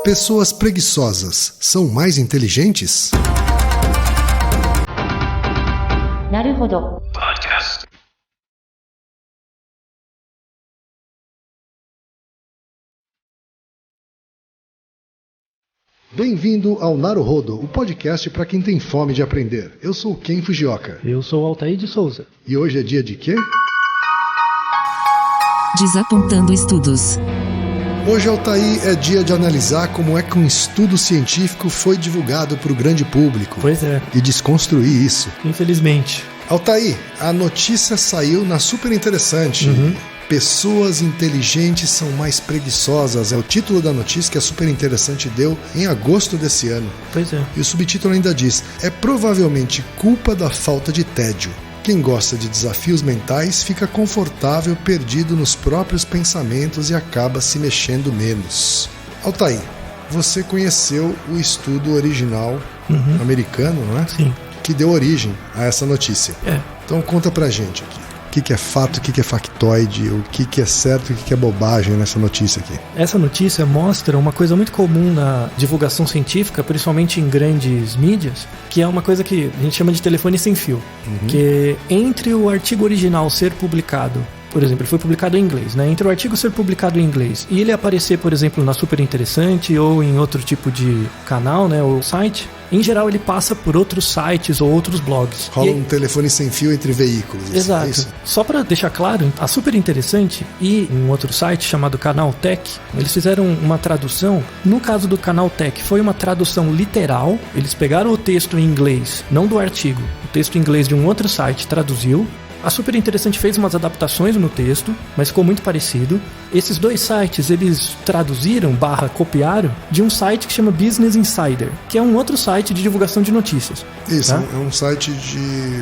Pessoas preguiçosas são mais inteligentes? Naruhodo. Podcast. Bem-vindo ao Naruhodo, o podcast para quem tem fome de aprender. Eu sou o Ken Fujioka. Eu sou o Altair de Souza. E hoje é dia de quê? Desapontando estudos. Hoje, Altair, é dia de analisar como é que um estudo científico foi divulgado para o grande público. Pois é. E desconstruir isso. Infelizmente. Altair, a notícia saiu na Super Interessante. Pessoas inteligentes são mais preguiçosas. É o título da notícia que a Super Interessante deu em agosto desse ano. Pois é. E o subtítulo ainda diz: é provavelmente culpa da falta de tédio. Quem gosta de desafios mentais fica confortável, perdido nos próprios pensamentos e acaba se mexendo menos. Altair, você conheceu o estudo original americano, não é? Sim. Que deu origem a essa notícia. É. Então conta pra gente aqui. O que é fato, o que é factoide, o que é certo e o que é bobagem nessa notícia aqui. Essa notícia mostra uma coisa muito comum na divulgação científica, principalmente em grandes mídias, que é uma coisa que a gente chama de telefone sem fio. Que entre o artigo original ser publicado, por exemplo, ele foi publicado em inglês, né? Entre o artigo ser publicado em inglês e ele aparecer, por exemplo, na Super Interessante ou em outro tipo de canal, né, ou site, em geral ele passa por outros sites ou outros blogs. Rola um telefone sem fio entre veículos. Exato. É isso? Só para deixar claro, a Super Interessante e um outro site chamado Canal Tech, eles fizeram uma tradução. No caso do Canal Tech, foi uma tradução literal. Eles pegaram o texto em inglês, não do artigo, o texto em inglês de um outro site, traduziu. A Super Interessante fez umas adaptações no texto, mas ficou muito parecido. Esses dois sites, eles traduziram, copiaram, de um site que chama Business Insider, que é um outro site de divulgação de notícias. Isso, tá? é um site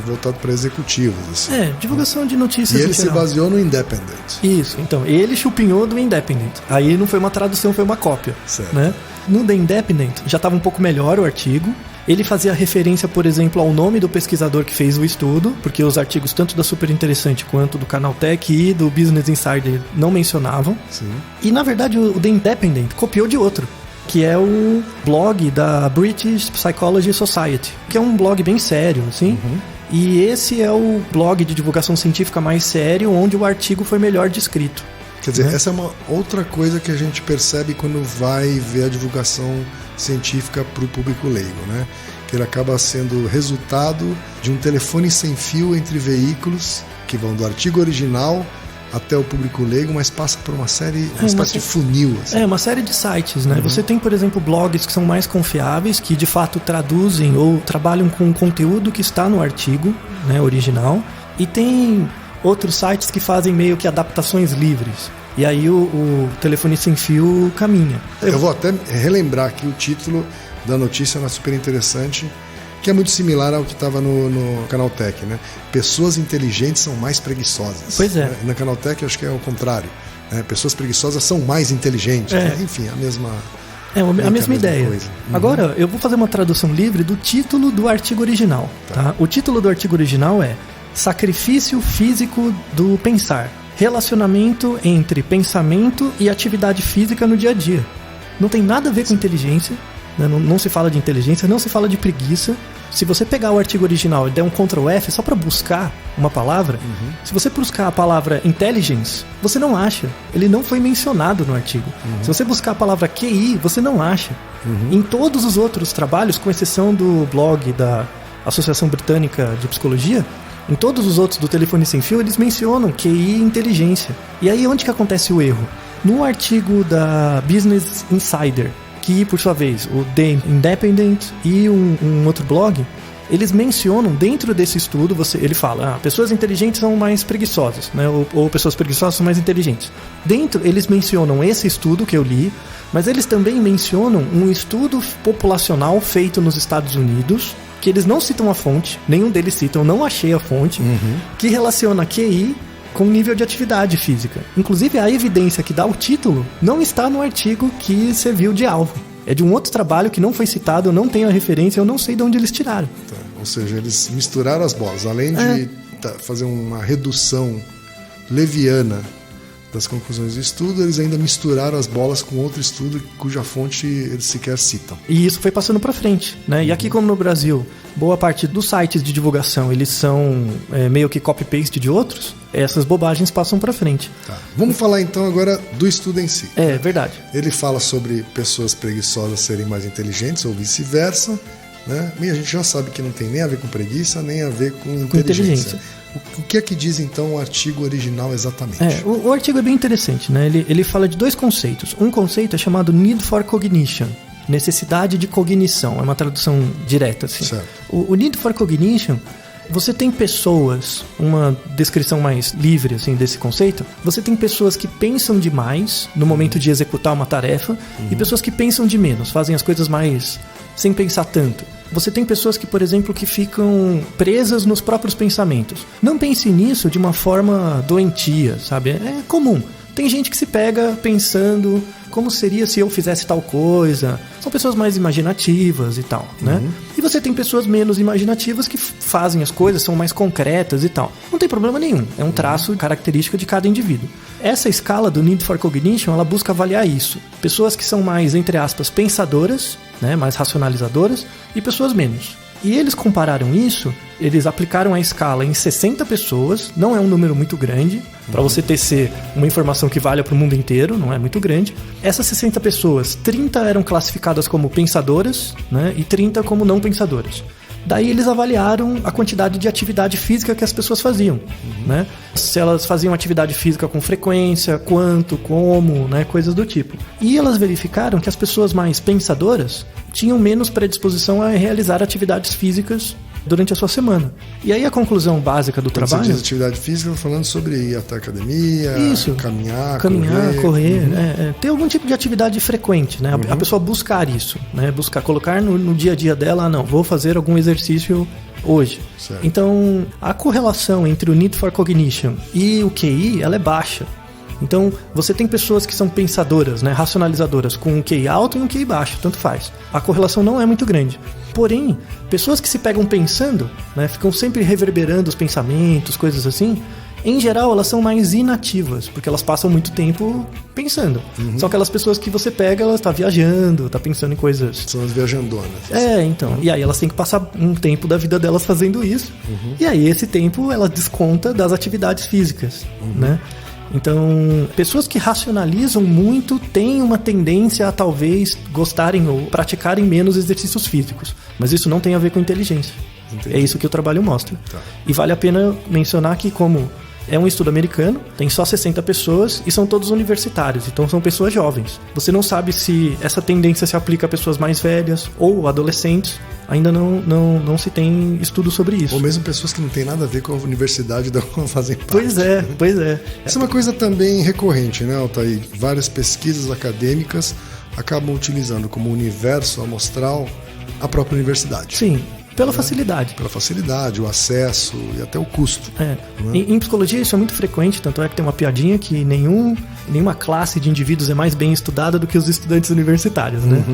voltado para executivos. Assim. Divulgação de notícias. E ele se baseou no Independent. Isso, então, ele chupinhou do Independent. Aí não foi uma tradução, foi uma cópia. Certo. Né? No The Independent já estava um pouco melhor o artigo. Ele fazia referência, por exemplo, ao nome do pesquisador que fez o estudo, porque os artigos tanto da Super Interessante quanto do Canaltech e do Business Insider não mencionavam. Sim. E, na verdade, o The Independent copiou de outro, que é o blog da British Psychology Society, que é um blog bem sério, assim. E esse é o blog de divulgação científica mais sério, onde o artigo foi melhor descrito. Quer dizer, essa é uma outra coisa que a gente percebe quando vai ver a divulgação científica para o público leigo, né? Que ele acaba sendo resultado de um telefone sem fio entre veículos que vão do artigo original até o público leigo, mas passa por uma série, uma espécie de funil. Assim. Uma série de sites, né? Você tem, por exemplo, blogs que são mais confiáveis, que de fato traduzem ou trabalham com o conteúdo que está no artigo, né, original, e tem outros sites que fazem meio que adaptações livres. E aí o telefone sem fio caminha. Eu vou até relembrar aqui o título da notícia na Super Interessante, que é muito similar ao que estava no Canaltech, né? Pessoas inteligentes são mais preguiçosas. Pois é. Na Canaltech acho que é o contrário. Né? Pessoas preguiçosas são mais inteligentes. Né? Enfim, a mesma ideia. Coisa. Agora, eu vou fazer uma tradução livre do título do artigo original. Tá? O título do artigo original é Sacrifício Físico do Pensar. Relacionamento entre pensamento e atividade física no dia a dia. Não tem nada a ver com inteligência, né? Não se fala de inteligência, não se fala de preguiça. Se você pegar o artigo original e der um Ctrl F só para buscar uma palavra, se você buscar a palavra intelligence, você não acha. Ele não foi mencionado no artigo. Se você buscar a palavra QI, você não acha. Em todos os outros trabalhos, com exceção do blog da Associação Britânica de Psicologia, em todos os outros do telefone sem fio, eles mencionam QI e inteligência. E aí, onde que acontece o erro? No artigo da Business Insider, que, por sua vez, o The Independent e um outro blog, eles mencionam, dentro desse estudo, ele fala, pessoas inteligentes são mais preguiçosas, né? Ou pessoas preguiçosas são mais inteligentes. Dentro, eles mencionam esse estudo que eu li, mas eles também mencionam um estudo populacional feito nos Estados Unidos, que eles não citam a fonte, nenhum deles cita, eu não achei a fonte, que relaciona QI com nível de atividade física. Inclusive, a evidência que dá o título não está no artigo que serviu de alvo. É de um outro trabalho que não foi citado, eu não tenho a referência, eu não sei de onde eles tiraram. Tá. Ou seja, eles misturaram as bolas. Além de fazer uma redução leviana das conclusões do estudo, eles ainda misturaram as bolas com outro estudo cuja fonte eles sequer citam. E isso foi passando para frente, né? E aqui, como no Brasil, boa parte dos sites de divulgação, eles são meio que copy-paste de outros, essas bobagens passam para frente. Tá. Vamos falar então agora do estudo em si. É verdade. Ele fala sobre pessoas preguiçosas serem mais inteligentes ou vice-versa, né? E a gente já sabe que não tem nem a ver com preguiça, nem a ver com inteligência. O que é que diz então o artigo original exatamente? O artigo é bem interessante, né? Ele fala de dois conceitos. Um conceito é chamado Need for Cognition, necessidade de cognição, é uma tradução direta assim. Certo. O Need for Cognition, você tem pessoas, uma descrição mais livre assim desse conceito, você tem pessoas que pensam demais no momento de executar uma tarefa e pessoas que pensam de menos, fazem as coisas mais sem pensar tanto. Você tem pessoas que, por exemplo, que ficam presas nos próprios pensamentos. Não pense nisso de uma forma doentia, sabe? É comum. Tem gente que se pega pensando como seria se eu fizesse tal coisa. São pessoas mais imaginativas e tal, né? E você tem pessoas menos imaginativas que fazem as coisas, são mais concretas e tal. Não tem problema nenhum. É um traço característico de cada indivíduo. Essa escala do Need for Cognition, ela busca avaliar isso. Pessoas que são mais, entre aspas, pensadoras, né, mais racionalizadoras, e pessoas menos. E eles compararam isso, eles aplicaram a escala em 60 pessoas, não é um número muito grande, para você tecer uma informação que valha para o mundo inteiro, não é muito grande. Essas 60 pessoas, 30 eram classificadas como pensadoras, né, e 30 como não pensadoras. Daí eles avaliaram a quantidade de atividade física que as pessoas faziam, né? Se elas faziam atividade física com frequência, quanto, como, né? Coisas do tipo. E elas verificaram que as pessoas mais pensadoras tinham menos predisposição a realizar atividades físicas durante a sua semana. E aí a conclusão básica do Quando trabalho... você diz atividade física, falando sobre ir até a academia, isso, caminhar, correr, ter algum tipo de atividade frequente, né? A pessoa buscar isso, né? Buscar, colocar no dia a dia dela, não, vou fazer algum exercício hoje. Certo. Então, a correlação entre o Need for Cognition e o QI, ela é baixa. Então, você tem pessoas que são pensadoras, né, racionalizadoras, com um QI alto e um QI baixo, tanto faz. A correlação não é muito grande. Porém, pessoas que se pegam pensando, né, ficam sempre reverberando os pensamentos, coisas assim, em geral elas são mais inativas, porque elas passam muito tempo pensando. São aquelas pessoas que você pega, elas estão viajando, tá pensando em coisas... São as viajandonas. Então. E aí elas têm que passar um tempo da vida delas fazendo isso. E aí esse tempo ela desconta das atividades físicas, né? Então, pessoas que racionalizam muito têm uma tendência a talvez gostarem ou praticarem menos exercícios físicos. Mas isso não tem a ver com inteligência. Entendi. É isso que o trabalho mostra. Tá. E vale a pena mencionar que, como é um estudo americano, tem só 60 pessoas e são todos universitários, então são pessoas jovens. Você não sabe se essa tendência se aplica a pessoas mais velhas ou adolescentes. Ainda não se tem estudo sobre isso. Ou mesmo pessoas que não tem nada a ver com a universidade da qual fazem parte. Pois é. Isso é uma coisa também recorrente, né, Altair? Várias pesquisas acadêmicas acabam utilizando como universo amostral a própria universidade. Sim. Pela facilidade. Pela facilidade, o acesso e até o custo. Né? Em psicologia isso é muito frequente, tanto é que tem uma piadinha que nenhuma classe de indivíduos é mais bem estudada do que os estudantes universitários, né?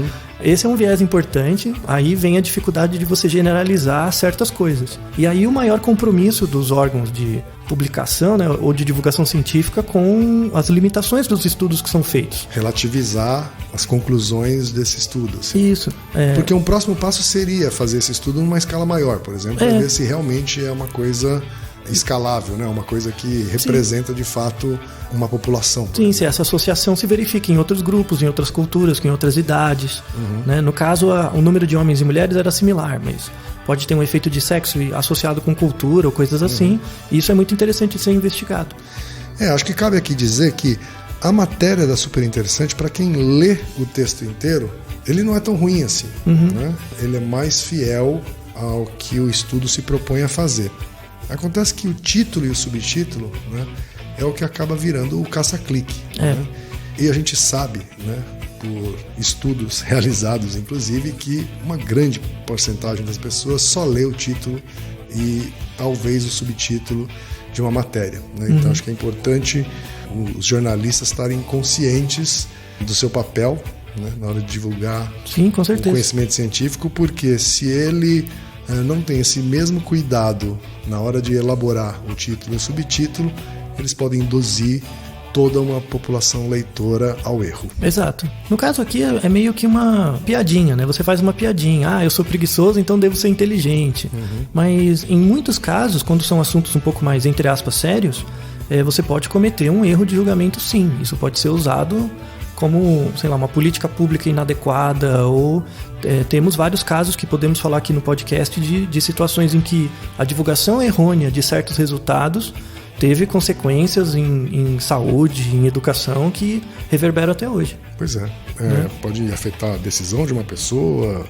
Esse é um viés importante, aí vem a dificuldade de você generalizar certas coisas. E aí o maior compromisso dos órgãos de publicação, né, ou de divulgação científica com as limitações dos estudos que são feitos. Relativizar as conclusões desse estudo. Assim. Isso. Porque um próximo passo seria fazer esse estudo numa escala maior, por exemplo, para ver se realmente é uma coisa escalável, né? Uma coisa que representa de fato uma população. Sim, se essa associação se verifica em outros grupos, em outras culturas, em outras idades. Né? No caso, o número de homens e mulheres era similar, mas pode ter um efeito de sexo associado com cultura ou coisas assim. E isso é muito interessante de ser investigado. Acho que cabe aqui dizer que a matéria era super interessante para quem lê o texto inteiro. Ele não é tão ruim assim. Né? Ele é mais fiel ao que o estudo se propõe a fazer. Acontece que o título e o subtítulo, né, é o que acaba virando o caça-clique. Né? E a gente sabe, né, por estudos realizados, inclusive, que uma grande porcentagem das pessoas só lê o título e talvez o subtítulo de uma matéria. Né? Então acho que é importante os jornalistas estarem conscientes do seu papel, né, na hora de divulgar o conhecimento científico, porque se ele não tem esse mesmo cuidado na hora de elaborar o título e o subtítulo, eles podem induzir toda uma população leitora ao erro. Exato. No caso aqui é meio que uma piadinha, né? Você faz uma piadinha. Ah, eu sou preguiçoso, então devo ser inteligente. Mas em muitos casos, quando são assuntos um pouco mais, entre aspas, sérios, você pode cometer um erro de julgamento, sim. Isso pode ser usado como, sei lá, uma política pública inadequada, ou temos vários casos que podemos falar aqui no podcast de situações em que a divulgação errônea de certos resultados teve consequências em saúde, em educação, que reverberam até hoje. Pois é. Pode afetar a decisão de uma pessoa,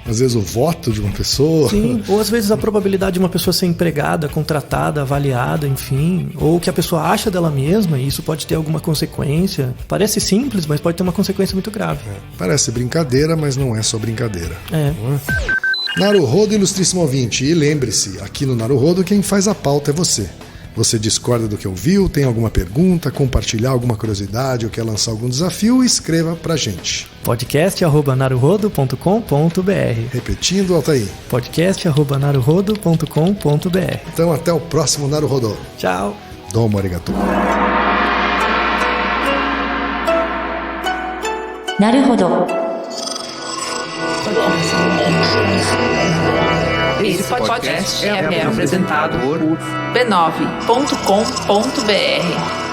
às vezes o voto de uma pessoa. Sim, ou às vezes a probabilidade de uma pessoa ser empregada, contratada, avaliada, enfim, ou o que a pessoa acha dela mesma, e isso pode ter alguma consequência. Parece simples, mas pode ter uma consequência muito grave. Parece brincadeira, mas não é só brincadeira. É. Naruhodo, ilustríssimo ouvinte. E lembre-se, aqui no Naruhodo quem faz a pauta é você. Você discorda do que ouviu, tem alguma pergunta, compartilhar alguma curiosidade ou quer lançar algum desafio, escreva pra gente. podcast@naruhodo.com.br. Repetindo, Altair. podcast@naruhodo.com.br. Então até o próximo Naruhodo. Tchau. Domo arigatou. なるほど。 Esse podcast é apresentado por b9.com.br.